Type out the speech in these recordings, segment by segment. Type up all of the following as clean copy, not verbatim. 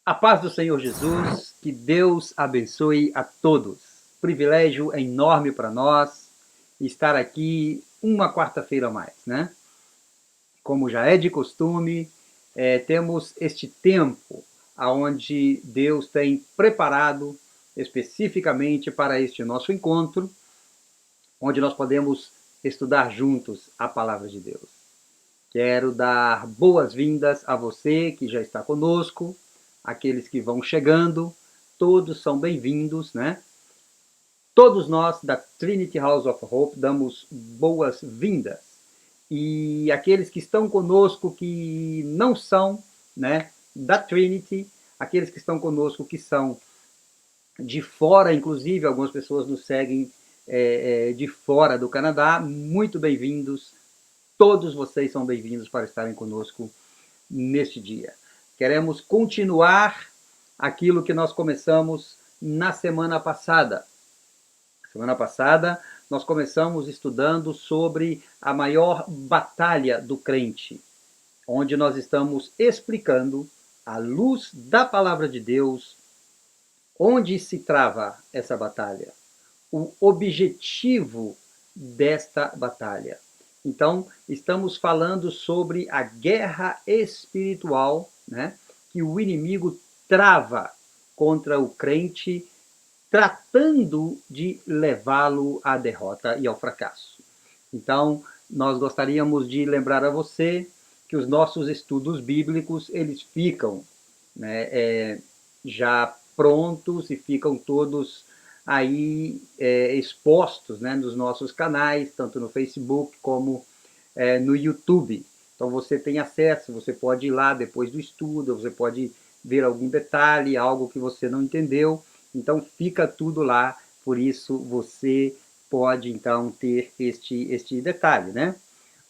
A paz do Senhor Jesus, que Deus abençoe a todos. Privilégio enorme para nós estar aqui uma quarta-feira a mais, né? Como já é de costume, temos este tempo aonde Deus tem preparado especificamente para este nosso encontro, onde nós podemos estudar juntos a palavra de Deus. Quero dar boas-vindas a você que já está conosco, aqueles que vão chegando, todos são bem-vindos, né? Todos nós da Trinity House of Hope damos boas-vindas. E aqueles que estão conosco que não são, né, da Trinity, aqueles que estão conosco que são de fora, inclusive algumas pessoas nos seguem de fora do Canadá, muito bem-vindos. Todos vocês são bem-vindos para estarem conosco neste dia. Queremos continuar aquilo que nós começamos na semana passada. Semana passada, nós começamos estudando sobre a maior batalha do crente, onde nós estamos explicando, à luz da palavra de Deus, onde se trava essa batalha, o objetivo desta batalha. Então, estamos falando sobre a guerra espiritual, né, que o inimigo trava contra o crente, tratando de levá-lo à derrota e ao fracasso. Então, nós gostaríamos de lembrar a você que os nossos estudos bíblicos, eles ficam, né, já prontos e ficam todos aí expostos, né, nos nossos canais, tanto no Facebook como no YouTube. Então você tem acesso, você pode ir lá depois do estudo, você pode ver algum detalhe, algo que você não entendeu. Então fica tudo lá, por isso você pode então ter este detalhe, né?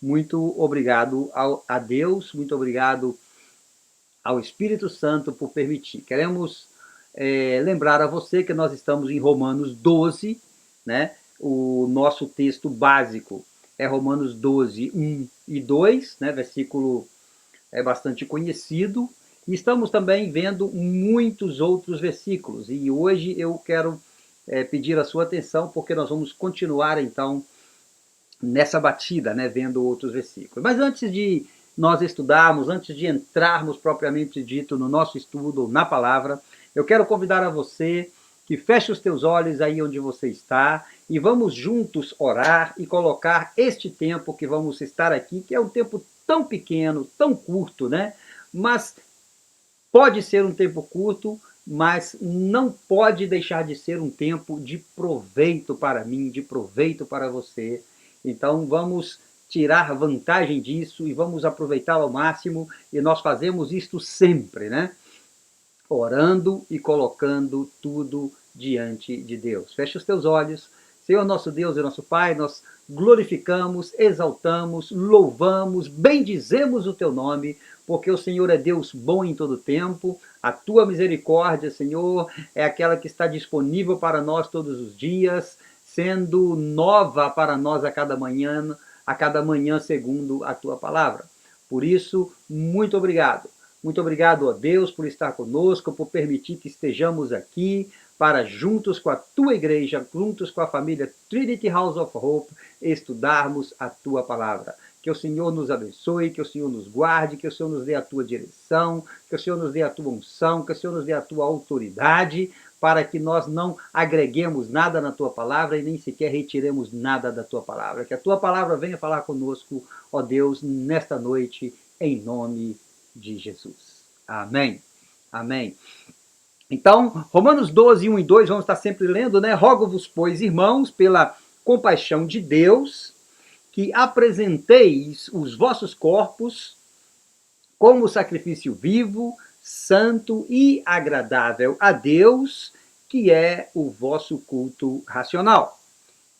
Muito obrigado a Deus, muito obrigado ao Espírito Santo por permitir. Queremos lembrar a você que nós estamos em Romanos 12, né? O nosso texto básico é Romanos 12, 1 e 2, né? Versículo bastante conhecido. E estamos também vendo muitos outros versículos. E hoje eu quero pedir a sua atenção, porque nós vamos continuar então nessa batida, né? Vendo outros versículos. Mas antes de nós estudarmos, antes de entrarmos propriamente dito no nosso estudo, na palavra, eu quero convidar a você que feche os teus olhos aí onde você está e vamos juntos orar e colocar este tempo que vamos estar aqui, que é um tempo tão pequeno, tão curto, né? Mas pode ser um tempo curto, mas não pode deixar de ser um tempo de proveito para mim, de proveito para você. Então vamos tirar vantagem disso e vamos aproveitá-lo ao máximo, e nós fazemos isto sempre, né? Orando e colocando tudo diante de Deus. Feche os teus olhos. Senhor nosso Deus e nosso Pai, nós glorificamos, exaltamos, louvamos, bendizemos o teu nome, porque o Senhor é Deus bom em todo tempo, a tua misericórdia, Senhor, é aquela que está disponível para nós todos os dias, sendo nova para nós a cada manhã segundo a tua palavra. Por isso, muito obrigado. Muito obrigado, ó Deus, por estar conosco, por permitir que estejamos aqui para, juntos com a tua igreja, juntos com a família Trinity House of Hope, estudarmos a tua palavra. Que o Senhor nos abençoe, que o Senhor nos guarde, que o Senhor nos dê a tua direção, que o Senhor nos dê a tua unção, que o Senhor nos dê a tua autoridade, para que nós não agreguemos nada na tua palavra e nem sequer retiremos nada da tua palavra. Que a tua palavra venha falar conosco, ó Deus, nesta noite, em nome de Jesus. Amém. Amém. Então, Romanos 12, 1 e 2, vamos estar sempre lendo, né? Rogo-vos, pois, irmãos, pela compaixão de Deus, que apresenteis os vossos corpos como sacrifício vivo, santo e agradável a Deus, que é o vosso culto racional.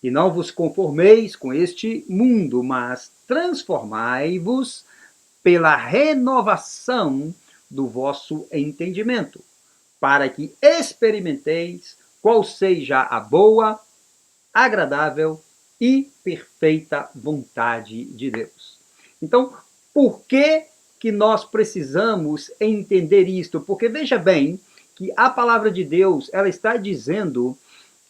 E não vos conformeis com este mundo, mas transformai-vos pela renovação do vosso entendimento, para que experimenteis qual seja a boa, agradável e perfeita vontade de Deus. Então, por que que nós precisamos entender isto? Porque veja bem que a palavra de Deus, ela está dizendo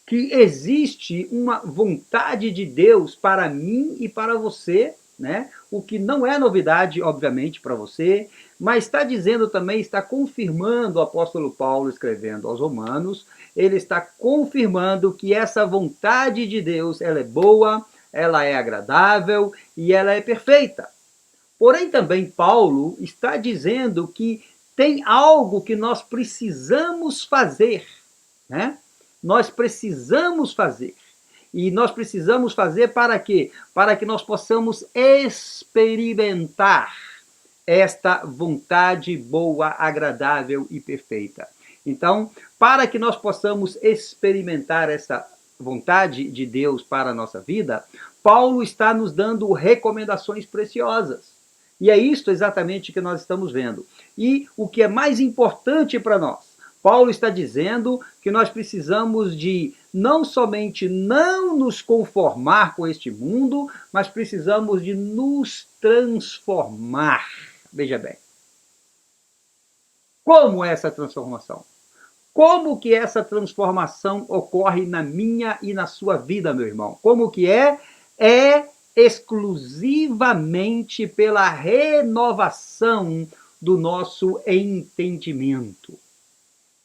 que existe uma vontade de Deus para mim e para você, né? O que não é novidade, obviamente, para você, mas está dizendo também, está confirmando o apóstolo Paulo escrevendo aos Romanos, ele está confirmando que essa vontade de Deus, ela é boa, ela é agradável e ela é perfeita. Porém, também Paulo está dizendo que tem algo que nós precisamos fazer, né? Nós precisamos fazer. E nós precisamos fazer para quê? Para que nós possamos experimentar esta vontade boa, agradável e perfeita. Então, para que nós possamos experimentar essa vontade de Deus para a nossa vida, Paulo está nos dando recomendações preciosas. E é isto exatamente que nós estamos vendo. E o que é mais importante para nós, Paulo está dizendo que nós precisamos de não somente não nos conformar com este mundo, mas precisamos de nos transformar. Veja bem. Como é essa transformação? Como que essa transformação ocorre na minha e na sua vida, meu irmão? Como que é? É exclusivamente pela renovação do nosso entendimento.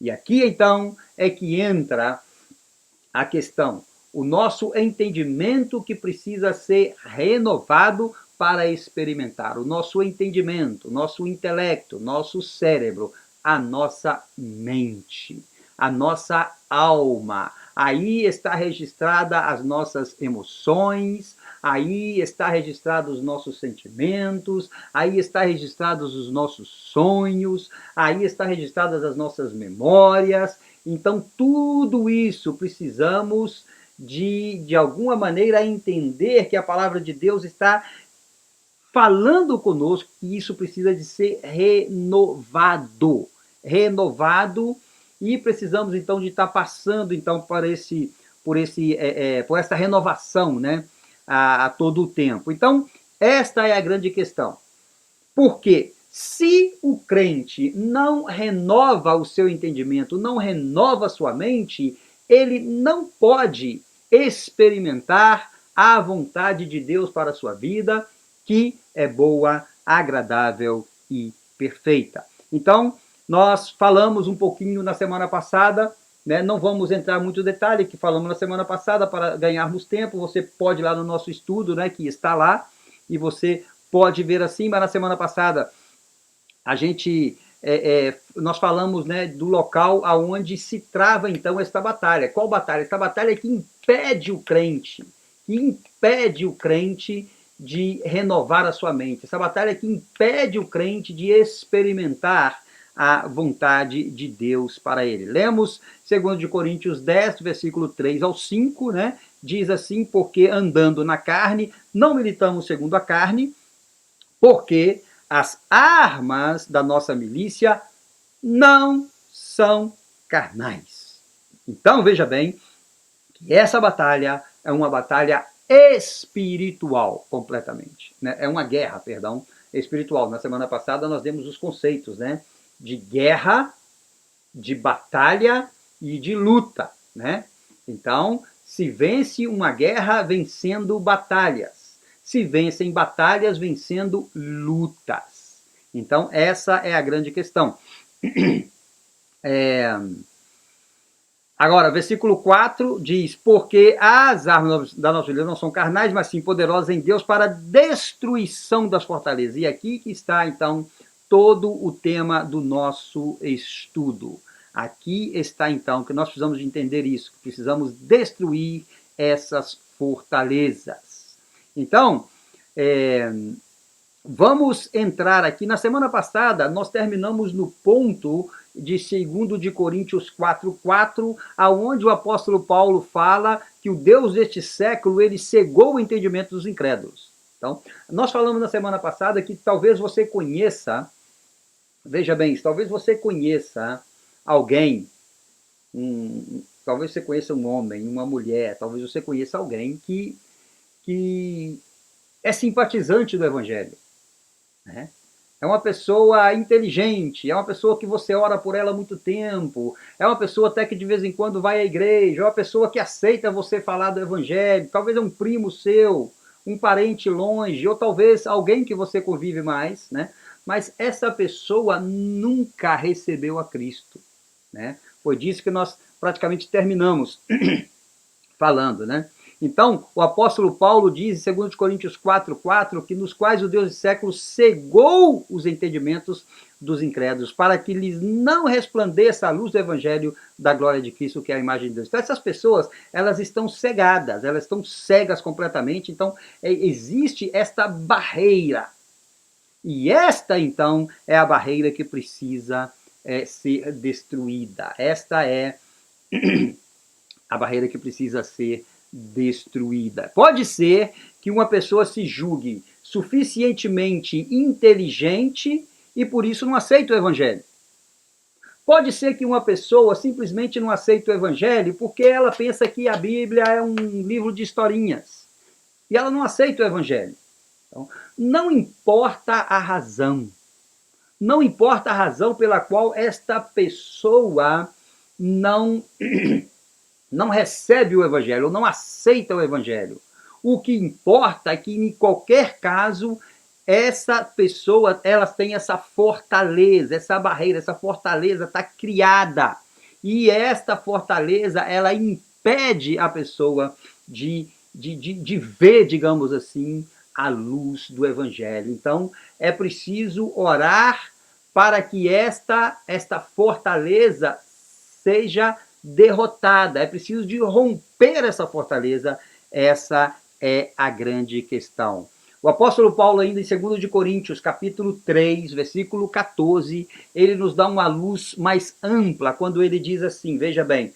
E aqui, então, é que entra a questão. O nosso entendimento que precisa ser renovado para experimentar. O nosso entendimento, o nosso intelecto, nosso cérebro, a nossa mente, a nossa alma. Aí está registrada as nossas emoções, aí está registrados os nossos sentimentos, aí está registrados os nossos sonhos, aí está registradas as nossas memórias. Então, tudo isso precisamos de alguma maneira entender que a palavra de Deus está falando conosco que isso precisa de ser renovado. Renovado, e precisamos então de estar passando então por essa renovação, né, a todo o tempo. Então, esta é a grande questão. Porque se o crente não renova o seu entendimento, não renova a sua mente, ele não pode experimentar a vontade de Deus para a sua vida, que é boa, agradável e perfeita. Então, nós falamos um pouquinho na semana passada, né? Não vamos entrar muito em detalhe, que falamos na semana passada para ganharmos tempo. Você pode ir lá no nosso estudo, né, que está lá, e você pode ver assim, mas na semana passada nós falamos, né, do local aonde se trava então esta batalha. Qual batalha? Esta batalha que impede o crente de renovar a sua mente. Essa batalha que impede o crente de experimentar a vontade de Deus para ele. Lemos 2 Coríntios 10, versículo 3 ao 5, né? Diz assim: porque andando na carne, não militamos segundo a carne, porque as armas da nossa milícia não são carnais. Então, veja bem que essa batalha é uma batalha espiritual, completamente. Né? É uma guerra, perdão, espiritual. Na semana passada nós demos os conceitos, né, de guerra, de batalha e de luta. Né? Então, se vence uma guerra vencendo batalhas. Se vencem batalhas vencendo lutas. Então, essa é a grande questão. Agora, versículo 4 diz: porque as armas da nossa vida não são carnais, mas sim poderosas em Deus para a destruição das fortalezas. E aqui que está, então, todo o tema do nosso estudo. Aqui está, então, que nós precisamos de entender isso, que precisamos destruir essas fortalezas. Então, vamos entrar aqui. Na semana passada, nós terminamos no ponto de 2 de Coríntios 4:4, aonde o apóstolo Paulo fala que o Deus deste século, ele cegou o entendimento dos incrédulos. Então, nós falamos na semana passada que talvez você conheça, veja bem, talvez você conheça alguém, talvez você conheça um homem, uma mulher, talvez você conheça alguém que é simpatizante do Evangelho, né? é uma pessoa inteligente, é uma pessoa que você ora por ela há muito tempo, é uma pessoa até que de vez em quando vai à igreja, é uma pessoa que aceita você falar do evangelho, talvez é um primo seu, um parente longe, ou talvez alguém que você convive mais, né? Mas essa pessoa nunca recebeu a Cristo, né? Foi disso que nós praticamente terminamos falando, né? Então, o apóstolo Paulo diz em 2 Coríntios 4:4 que nos quais o Deus dos séculos cegou os entendimentos dos incrédulos, para que lhes não resplandeça a luz do evangelho da glória de Cristo, que é a imagem de Deus. Então, essas pessoas, elas estão cegadas, elas estão cegas completamente, então existe esta barreira. E esta, então, é a barreira que precisa ser destruída. Esta é a barreira que precisa ser destruída. Pode ser que uma pessoa se julgue suficientemente inteligente e por isso não aceita o evangelho. Pode ser que uma pessoa simplesmente não aceite o evangelho porque ela pensa que a Bíblia é um livro de historinhas e ela não aceita o evangelho. Então, não importa a razão. Não importa a razão pela qual esta pessoa não recebe o evangelho, ou não aceita o evangelho. O que importa é que, em qualquer caso, essa pessoa, elas têm essa fortaleza, essa barreira, essa fortaleza está criada. E esta fortaleza, ela impede a pessoa de ver, digamos assim, a luz do evangelho. Então, é preciso orar para que esta fortaleza seja derrotada. É preciso de romper essa fortaleza. Essa é a grande questão. O apóstolo Paulo, ainda em 2 Coríntios, capítulo 3, versículo 14, ele nos dá uma luz mais ampla, quando ele diz assim, veja bem,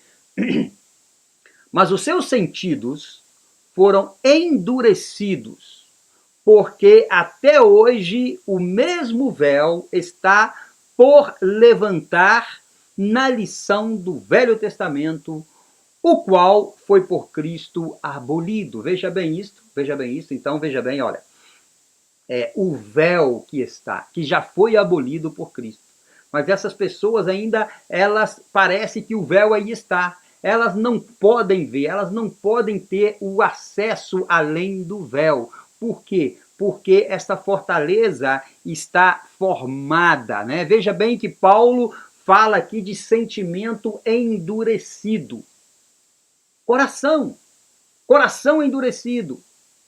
mas os seus sentidos foram endurecidos, porque até hoje o mesmo véu está por levantar na lição do Velho Testamento, o qual foi por Cristo abolido. Veja bem isto, então veja bem, olha, o véu que já foi abolido por Cristo. Mas essas pessoas ainda, elas parece que o véu aí está. Elas não podem ver, elas não podem ter o acesso além do véu. Por quê? Porque essa fortaleza está formada, né? Veja bem que Paulo fala aqui de sentimento endurecido. Coração endurecido.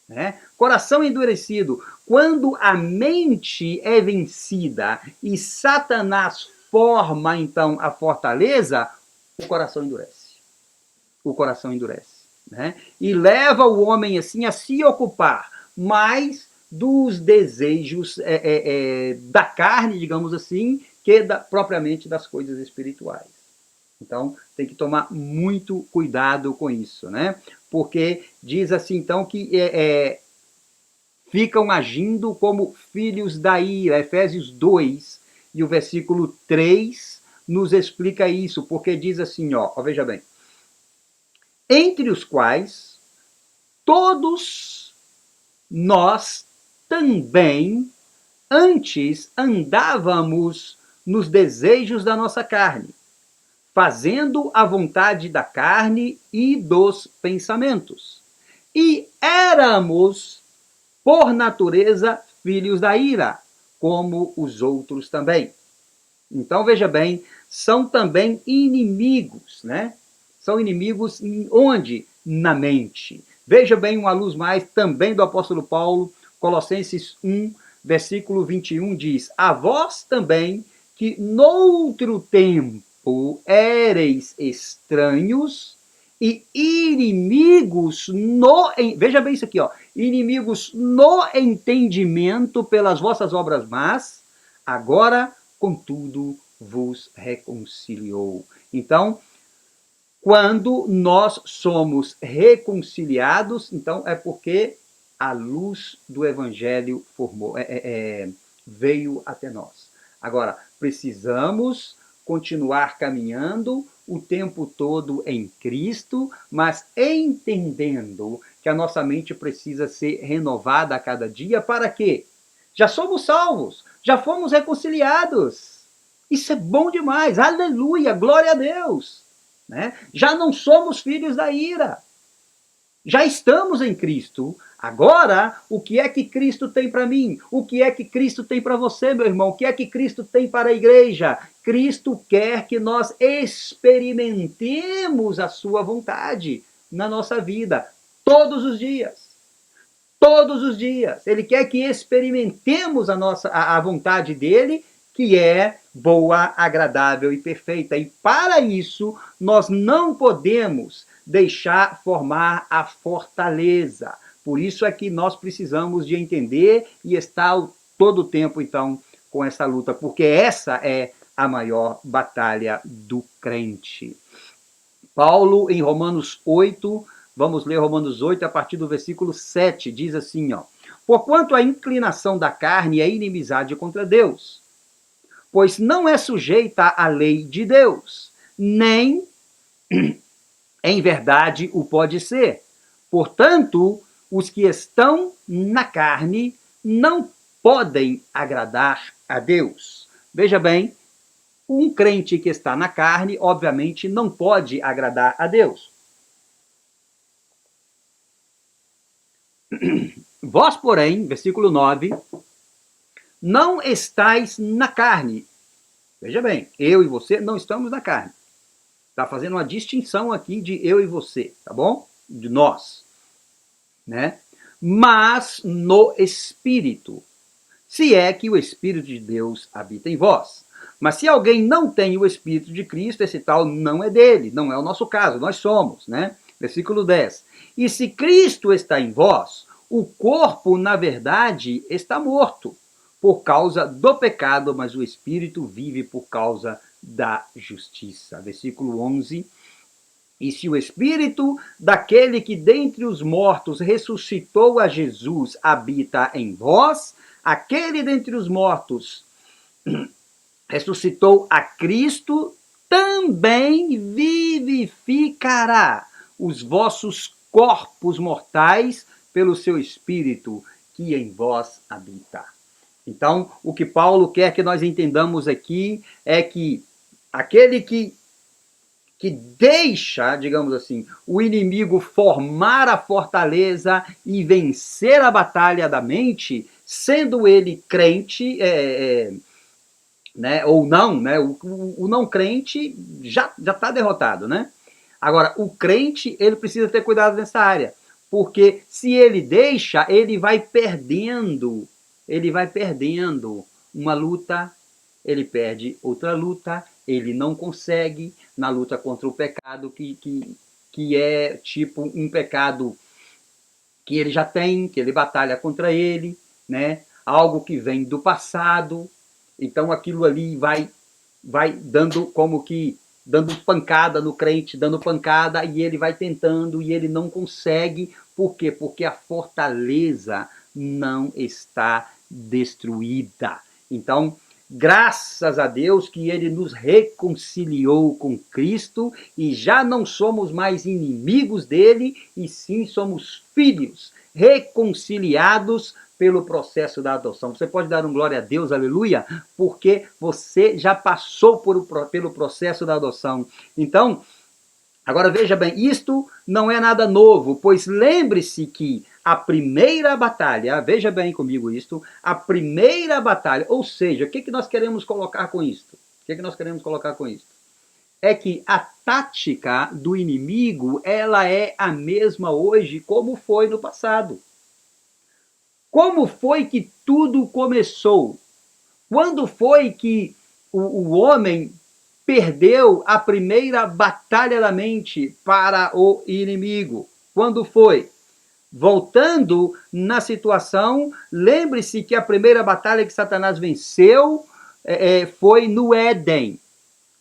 Né? Coração endurecido. Quando a mente é vencida e Satanás forma, então, a fortaleza, o coração endurece. O coração endurece. Né? E leva o homem, assim, a se ocupar mais dos desejos da carne, digamos assim, que propriamente das coisas espirituais. Então, tem que tomar muito cuidado com isso, né? Porque diz assim, então, que ficam agindo como filhos da ira. Efésios 2, e o versículo 3 nos explica isso, porque diz assim, veja bem, entre os quais todos nós também antes andávamos nos desejos da nossa carne, fazendo a vontade da carne e dos pensamentos. E éramos, por natureza, filhos da ira, como os outros também. Então, veja bem, são também inimigos, né? São inimigos onde? Na mente. Veja bem uma luz mais também do apóstolo Paulo, Colossenses 1, versículo 21 diz, a vós também, que noutro tempo éreis estranhos e inimigos veja bem isso aqui, inimigos no entendimento pelas vossas obras más, agora, contudo, vos reconciliou. Então, quando nós somos reconciliados, então é porque a luz do Evangelho veio até nós. Agora, precisamos continuar caminhando o tempo todo em Cristo, mas entendendo que a nossa mente precisa ser renovada a cada dia. Para quê? Já somos salvos, Já fomos reconciliados. Isso é bom demais. Aleluia, glória a Deus. Né? Já não somos filhos da ira. Já estamos em Cristo. Agora, o que é que Cristo tem para mim? O que é que Cristo tem para você, meu irmão? O que é que Cristo tem para a igreja? Cristo quer que nós experimentemos a sua vontade na nossa vida, todos os dias. Todos os dias. Ele quer que experimentemos a vontade dele, que é boa, agradável e perfeita. E para isso, nós não podemos deixar formar a fortaleza. Por isso é que nós precisamos de entender e estar todo o tempo, então, com essa luta, porque essa é a maior batalha do crente. Paulo, em Romanos 8, vamos ler Romanos 8 a partir do versículo 7, diz assim, ó: porquanto a inclinação da carne é inimizade contra Deus, pois não é sujeita à lei de Deus, nem em verdade o pode ser. Portanto, os que estão na carne não podem agradar a Deus. Veja bem, um crente que está na carne, obviamente, não pode agradar a Deus. Vós, porém, versículo 9, não estáis na carne. Veja bem, eu e você não estamos na carne. Está fazendo uma distinção aqui de eu e você, tá bom? De nós, né? Mas no Espírito, se é que o Espírito de Deus habita em vós. Mas se alguém não tem o Espírito de Cristo, esse tal não é dele, não é o nosso caso, nós somos, né? Versículo 10. E se Cristo está em vós, o corpo, na verdade, está morto por causa do pecado, mas o Espírito vive por causa da justiça. Versículo 11. E se o Espírito daquele que dentre os mortos ressuscitou a Jesus habita em vós, aquele dentre os mortos ressuscitou a Cristo, também vivificará os vossos corpos mortais pelo seu Espírito que em vós habita. Então, o que Paulo quer que nós entendamos aqui é que aquele que deixa, digamos assim, o inimigo formar a fortaleza e vencer a batalha da mente, sendo ele crente, né, ou não, né, o não crente já está derrotado, né? Agora, o crente, ele precisa ter cuidado nessa área, porque se ele deixa, ele vai perdendo uma luta, ele perde outra luta, ele não consegue na luta contra o pecado, que é tipo um pecado que ele já tem, que ele batalha contra ele, né? Algo que vem do passado, então aquilo ali vai dando como que dando pancada no crente, dando pancada, e ele vai tentando e ele não consegue. Por quê? Porque a fortaleza não está destruída. Então, graças a Deus que ele nos reconciliou com Cristo e já não somos mais inimigos dele, e sim somos filhos reconciliados pelo processo da adoção. Você pode dar um glória a Deus, aleluia, porque você já passou pelo processo da adoção. Então, agora veja bem, isto não é nada novo, pois lembre-se que a primeira batalha, veja bem comigo isto, a primeira batalha, ou seja, o que nós queremos colocar com isto? O que nós queremos colocar com isto? É que a tática do inimigo, ela é a mesma hoje como foi no passado. Como foi que tudo começou? Quando foi que o homem perdeu a primeira batalha da mente para o inimigo? Quando foi? Voltando na situação, lembre-se que a primeira batalha que Satanás venceu foi no Éden.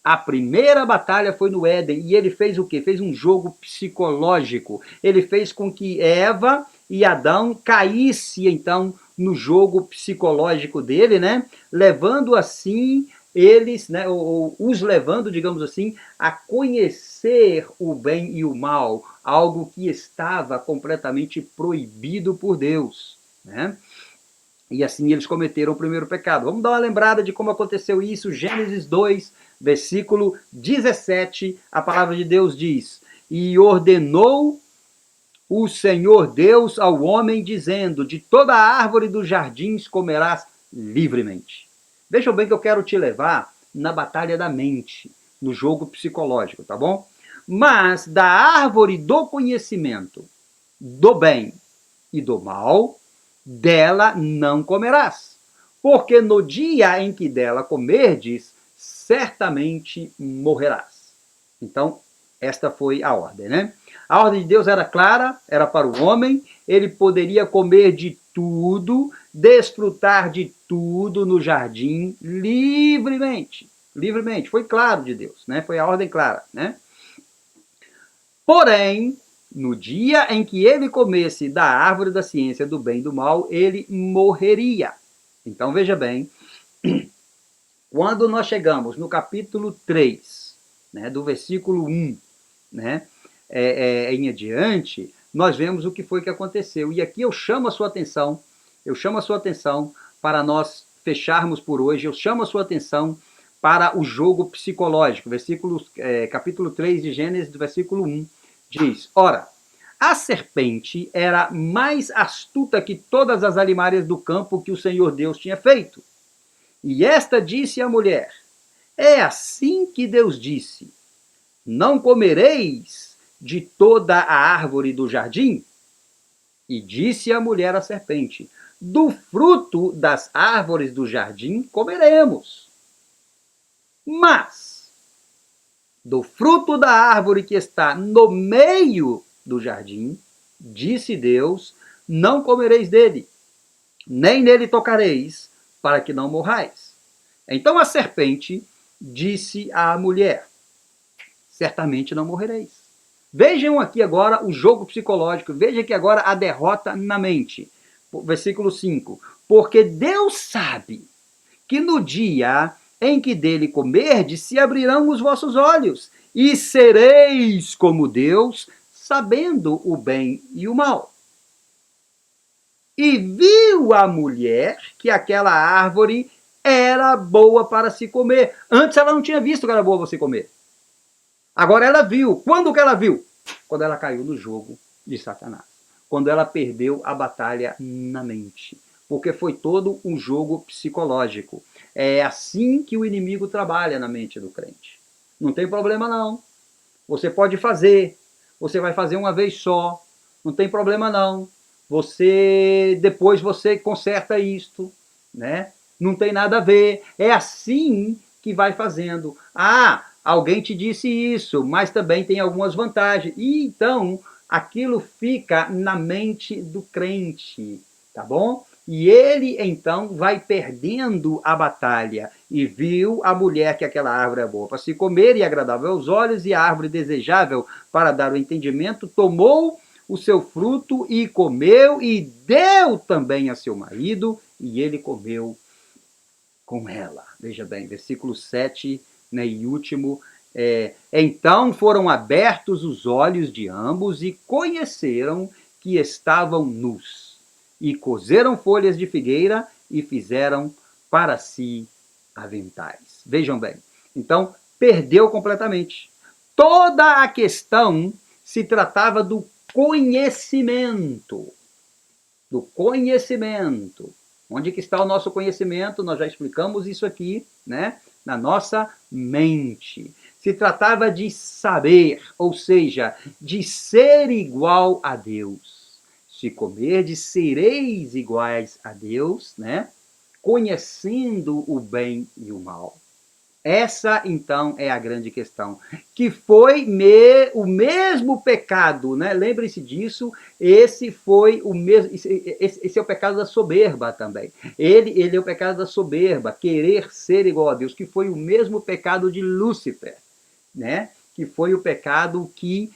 A primeira batalha foi no Éden, e ele fez o quê? Fez um jogo psicológico. Ele fez com que Eva e Adão caíssem, então, no jogo psicológico dele, né? Levando assim eles, né, ou os levando, digamos assim, a conhecer o bem e o mal, algo que estava completamente proibido por Deus, né? E assim eles cometeram o primeiro pecado. Vamos dar uma lembrada de como aconteceu isso. Gênesis 2, versículo 17, a palavra de Deus diz: E ordenou o Senhor Deus ao homem, dizendo: De toda a árvore dos jardins comerás livremente. Veja bem que eu quero te levar na batalha da mente, no jogo psicológico, tá bom? Mas da árvore do conhecimento do bem e do mal, dela não comerás, porque no dia em que dela comerdes, certamente morrerás. Então, esta foi a ordem, né? A ordem de Deus era clara, era para o homem, ele poderia comer de tudo, desfrutar de tudo no jardim livremente. Livremente, foi claro de Deus, né? Foi a ordem clara, né? Porém, no dia em que ele comesse da árvore da ciência do bem e do mal, ele morreria. Então veja bem, quando nós chegamos no capítulo 3, né, do versículo 1, né, em adiante, nós vemos o que foi que aconteceu. E aqui eu chamo a sua atenção para nós fecharmos por hoje, eu chamo a sua atenção para o jogo psicológico. Capítulo 3 de Gênesis, do versículo 1, diz: Ora, a serpente era mais astuta que todas as alimárias do campo que o Senhor Deus tinha feito. E esta disse à mulher: É assim que Deus disse: Não comereis de toda a árvore do jardim? E disse a mulher à serpente: Do fruto das árvores do jardim comeremos. Mas do fruto da árvore que está no meio do jardim, disse Deus: Não comereis dele, nem nele tocareis, para que não morrais. Então a serpente disse à mulher: Certamente não morrereis. Vejam aqui agora o jogo psicológico, veja aqui agora a derrota na mente. Versículo 5. Porque Deus sabe que no dia em que dele comerdes, se abrirão os vossos olhos, e sereis como Deus, sabendo o bem e o mal. E viu a mulher que aquela árvore era boa para se comer. Antes ela não tinha visto que era boa para se comer. Agora ela viu. Quando que ela viu? Quando ela caiu no jogo de Satanás. Quando ela perdeu a batalha na mente. Porque foi todo um jogo psicológico. É assim que o inimigo trabalha na mente do crente. Não tem problema não. Você pode fazer. Você vai fazer uma vez só. Não tem problema não. Depois você conserta isto, né? Não tem nada a ver. É assim que vai fazendo. Alguém te disse isso, mas também tem algumas vantagens. E então, aquilo fica na mente do crente, tá bom? E ele, então, vai perdendo a batalha. E viu a mulher que aquela árvore é boa para se comer e agradável aos olhos, e a árvore desejável para dar o entendimento, tomou o seu fruto e comeu, e deu também a seu marido, e ele comeu com ela. Veja bem, versículo 7, né, e último. Então foram abertos os olhos de ambos e conheceram que estavam nus. E coseram folhas de figueira e fizeram para si aventais. Vejam bem, então perdeu completamente. Toda a questão se tratava do conhecimento. Do conhecimento. Onde que está o nosso conhecimento? Nós já explicamos isso aqui, né? Na nossa mente. Se tratava de saber, ou seja, de ser igual a Deus. Se comerdes, sereis iguais a Deus, né? Conhecendo o bem e o mal. Essa, então, é a grande questão. Que foi o mesmo pecado, né? Lembre-se disso, esse foi o mesmo. Esse é o pecado da soberba também. Ele é o pecado da soberba, querer ser igual a Deus, que foi o mesmo pecado de Lúcifer, né? Que foi o pecado que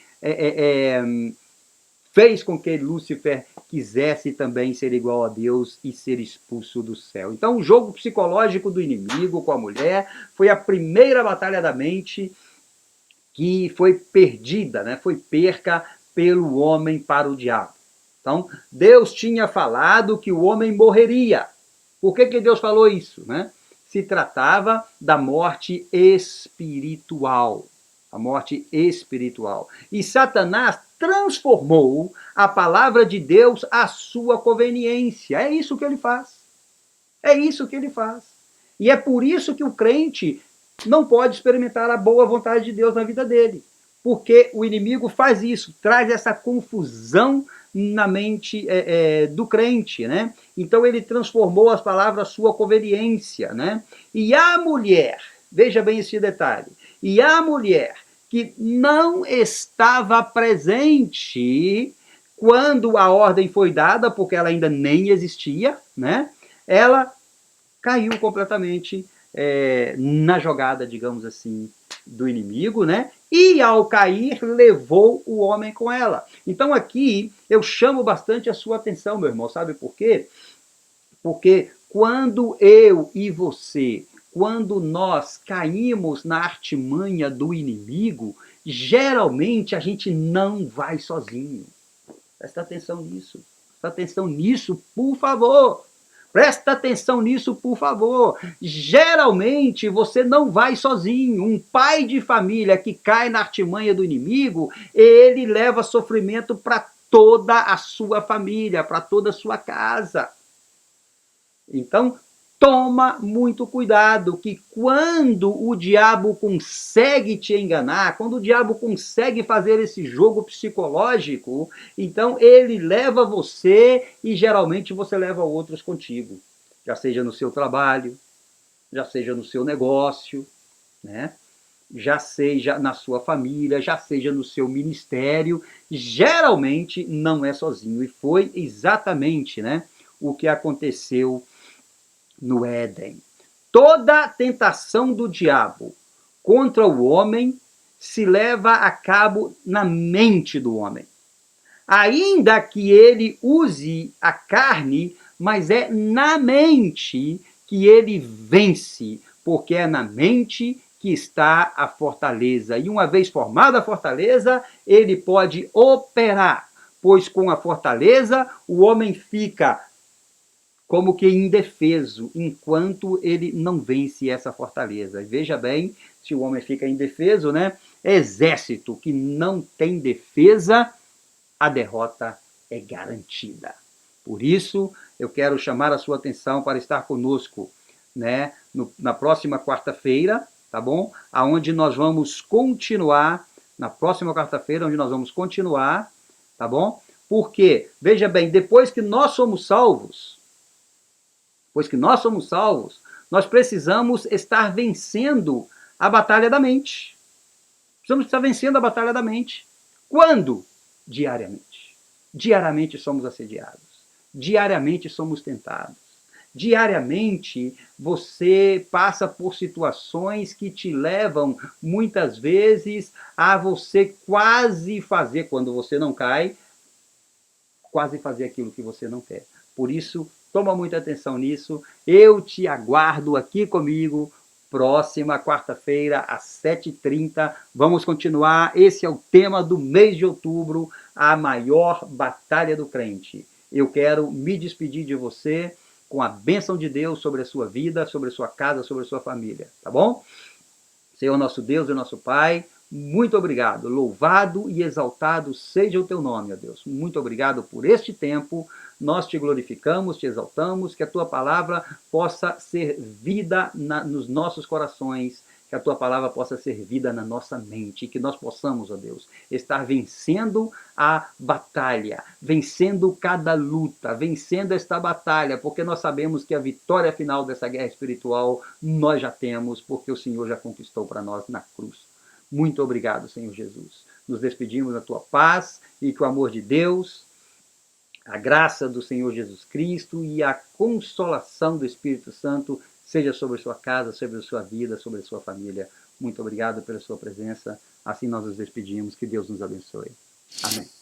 fez com que Lúcifer quisesse também ser igual a Deus e ser expulso do céu. Então, o jogo psicológico do inimigo com a mulher foi a primeira batalha da mente que foi perdida, né? Foi perca pelo homem para o diabo. Então, Deus tinha falado que o homem morreria. Por que Deus falou isso, né? Se tratava da morte espiritual. A morte espiritual. E Satanás transformou a palavra de Deus à sua conveniência. É isso que ele faz. É isso que ele faz. E é por isso que o crente não pode experimentar a boa vontade de Deus na vida dele. Porque o inimigo faz isso, traz essa confusão na mente do crente, né? Então ele transformou as palavras à sua conveniência, né? E a mulher, veja bem esse detalhe, e a mulher que não estava presente quando a ordem foi dada, porque ela ainda nem existia, né? Ela caiu completamente na jogada, digamos assim, do inimigo, né? E ao cair, levou o homem com ela. Então aqui eu chamo bastante a sua atenção, meu irmão, sabe por quê? Porque quando eu e você, quando nós caímos na artimanha do inimigo, geralmente a gente não vai sozinho. Presta atenção nisso. Presta atenção nisso, por favor. Presta atenção nisso, por favor. Geralmente você não vai sozinho. Um pai de família que cai na artimanha do inimigo, ele leva sofrimento para toda a sua família, para toda a sua casa. Então, toma muito cuidado, que quando o diabo consegue te enganar, quando o diabo consegue fazer esse jogo psicológico, então ele leva você e geralmente você leva outros contigo. Já seja no seu trabalho, já seja no seu negócio, né? Já seja na sua família, já seja no seu ministério, geralmente não é sozinho. E foi exatamente, né, o que aconteceu no Éden. Toda tentação do diabo contra o homem se leva a cabo na mente do homem. Ainda que ele use a carne, mas é na mente que ele vence, porque é na mente que está a fortaleza. E uma vez formada a fortaleza, ele pode operar, pois com a fortaleza o homem fica como que indefeso, enquanto ele não vence essa fortaleza. Veja bem, se o homem fica indefeso, né? Exército que não tem defesa, a derrota é garantida. Por isso, eu quero chamar a sua atenção para estar conosco, né, na próxima quarta-feira, tá bom? Aonde nós vamos continuar, na próxima quarta-feira, onde nós vamos continuar, tá bom? Porque, veja bem, depois que nós somos salvos, nós precisamos estar vencendo a batalha da mente. Precisamos estar vencendo a batalha da mente. Quando? Diariamente. Diariamente somos assediados. Diariamente somos tentados. Diariamente você passa por situações que te levam, muitas vezes, a você quase fazer, quando você não cai, quase fazer aquilo que você não quer. Por isso, toma muita atenção nisso. Eu te aguardo aqui comigo próxima quarta-feira, às 7h30. Vamos continuar. Esse é o tema do mês de outubro, a maior batalha do crente. Eu quero me despedir de você com a bênção de Deus sobre a sua vida, sobre a sua casa, sobre a sua família. Tá bom? Senhor nosso Deus e nosso Pai, muito obrigado. Louvado e exaltado seja o teu nome, ó Deus. Muito obrigado por este tempo. Nós te glorificamos, te exaltamos, que a tua palavra possa ser vida nos nossos corações, que a tua palavra possa ser vida na nossa mente, e que nós possamos, ó Deus, estar vencendo a batalha, vencendo cada luta, vencendo esta batalha, porque nós sabemos que a vitória final dessa guerra espiritual nós já temos, porque o Senhor já conquistou para nós na cruz. Muito obrigado, Senhor Jesus. Nos despedimos da tua paz e que o amor de Deus, a graça do Senhor Jesus Cristo e a consolação do Espírito Santo seja sobre a sua casa, sobre a sua vida, sobre a sua família. Muito obrigado pela sua presença. Assim nós nos despedimos. Que Deus nos abençoe. Amém.